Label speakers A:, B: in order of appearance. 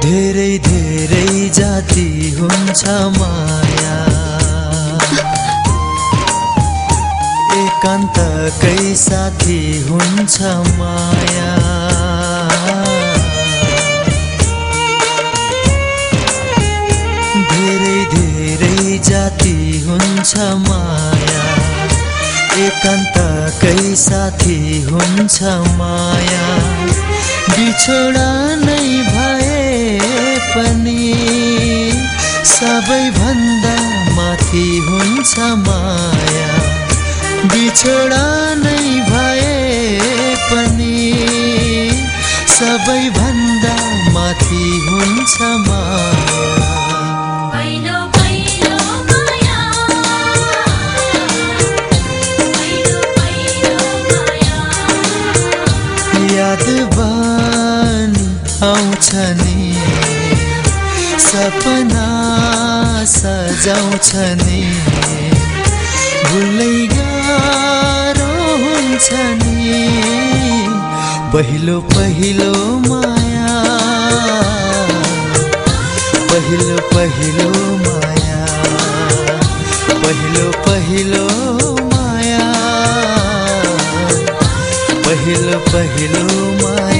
A: धेरै धेरै जाति हुन्छ माया, एकान्तकै साथी हुन्छ माया। धेरै धेरै जाति हुन्छ माया, एकान्तकै साथी हुन्छ माया। बिछोडा नै भए पनि सबैभन्दा माथि हुन्छ माया। बिछोडा नै भए पनि सबैभन्दा माथि हुन्छ माया। याद बानी आउँछ नि, सपना सजाउँछ नि, भुल्नै गाह्रो हुन्छ नि। पहिलो पहिलो माया, पहिलो पहिलो माया, पहिलो पहिलो माया, पहिलो पहिलो माया।